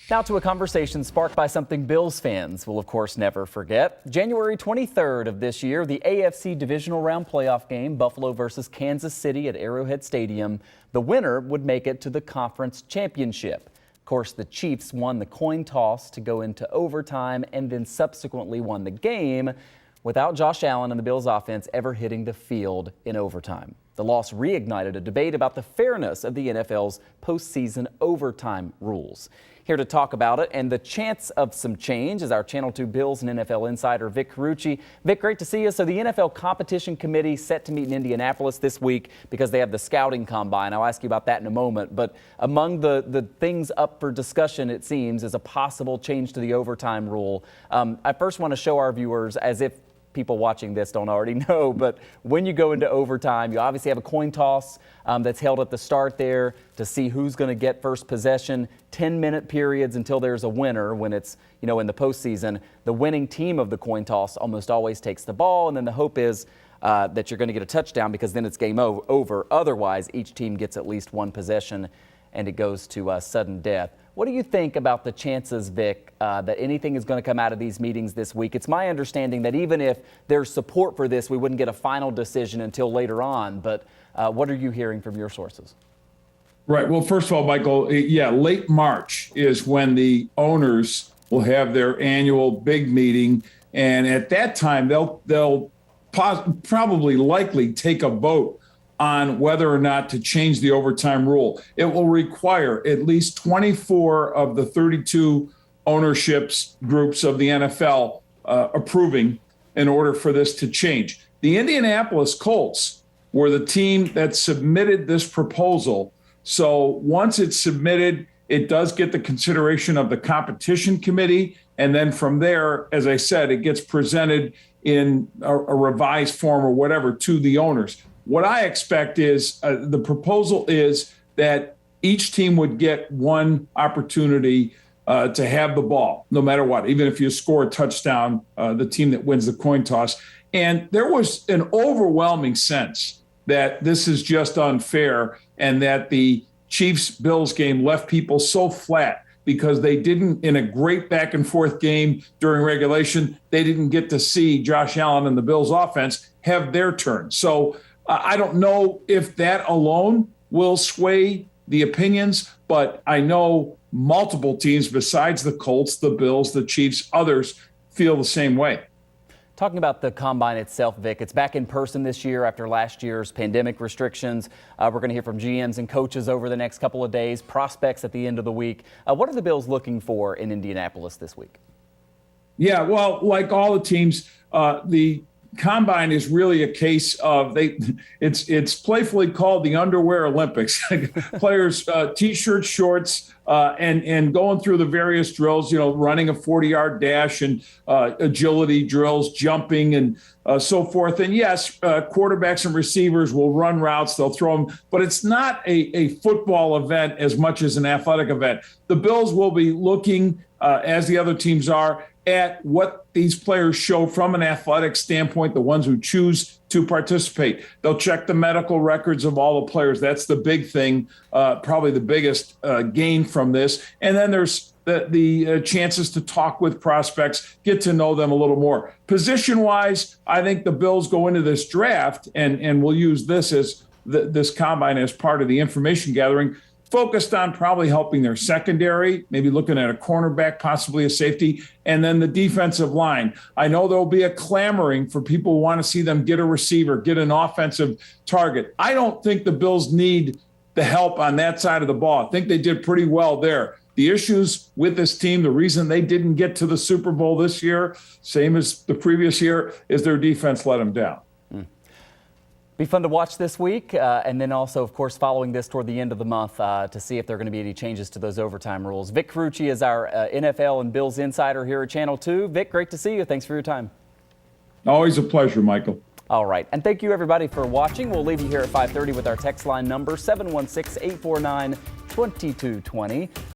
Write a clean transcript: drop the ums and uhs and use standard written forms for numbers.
Now to a conversation sparked by something Bills fans will, of course, never forget. January 23rd of this year, the AFC Divisional Round playoff game, Buffalo versus Kansas City at Arrowhead Stadium. The winner would make it to the conference championship. Of course, the Chiefs won the coin toss to go into overtime and then subsequently won the game without Josh Allen and the Bills offense ever hitting the field in overtime. The loss reignited a debate about the fairness of the NFL's postseason overtime rules. Here to talk about it and the chance of some change is our Channel 2 Bills and NFL insider Vic Carucci. Vic, great to see you. So the NFL Competition Committee set to meet in Indianapolis this week because they have the scouting combine. I'll ask you about that in a moment. But among the things up for discussion, it seems, is a possible change to the overtime rule. I first want to show our viewers, as if people watching this don't already know, but when you go into overtime, you obviously have a coin toss that's held at the start there to see who's going to get first possession. 10-minute periods until there's a winner when it's, in the postseason. The winning team of the coin toss almost always takes the ball, and then the hope is that you're going to get a touchdown because then it's game over. Otherwise, each team gets at least one possession and it goes to sudden death. What do you think about the chances, Vic, that anything is going to come out of these meetings this week? It's my understanding that even if there's support for this, we wouldn't get a final decision until later on. But what are you hearing from your sources? Right. Well, first of all, Michael, late March is when the owners will have their annual big meeting. And at that time, they'll probably likely take a vote on whether or not to change the overtime rule. It will require at least 24 of the 32 ownerships groups of the NFL approving in order for this to change. The Indianapolis Colts were the team that submitted this proposal. So once it's submitted, it does get the consideration of the competition committee. And then from there, as I said, it gets presented in a revised form or whatever to the owners. What I expect is the proposal is that each team would get one opportunity to have the ball, no matter what, even if you score a touchdown, the team that wins the coin toss. And there was an overwhelming sense that this is just unfair and that the Chiefs-Bills game left people so flat because they didn't, in a great back and forth game during regulation, they didn't get to see Josh Allen and the Bills offense have their turn. So I don't know if that alone will sway the opinions, but I know multiple teams besides the Colts, the Bills, the Chiefs, others feel the same way. Talking about the combine itself, Vic, it's back in person this year after last year's pandemic restrictions. We're going to hear from GMs and coaches over the next couple of days, prospects at the end of the week. What are the Bills looking for in Indianapolis this week? Yeah, well, like all the teams, the Combine is really a case of it's playfully called the underwear Olympics. Players t-shirts, shorts, and going through the various drills, running a 40-yard dash and agility drills, jumping and so forth. And yes, quarterbacks and receivers will run routes, they'll throw them, but it's not a football event as much as an athletic event. The Bills will be looking, as the other teams are, at what these players show from an athletic standpoint, the ones who choose to participate. They'll check the medical records of all the players. That's the big thing, probably the biggest gain from this. And then there's the chances to talk with prospects, get to know them a little more. Position-wise, I think the Bills go into this draft, and we'll use this as this combine as part of the information gathering, focused on probably helping their secondary, maybe looking at a cornerback, possibly a safety, and then the defensive line. I know there'll be a clamoring for people who want to see them get a receiver, get an offensive target. I don't think the Bills need the help on that side of the ball. I think they did pretty well there. The issues with this team, the reason they didn't get to the Super Bowl this year, same as the previous year, is their defense let them down. Be fun to watch this week, and then also, of course, following this toward the end of the month to see if there are going to be any changes to those overtime rules. Vic Carucci is our NFL and Bills insider here at Channel 2. Vic, great to see you. Thanks for your time. Always a pleasure, Michael. All right, and thank you, everybody, for watching. We'll leave you here at 5:30 with our text line number, 716-849-2220.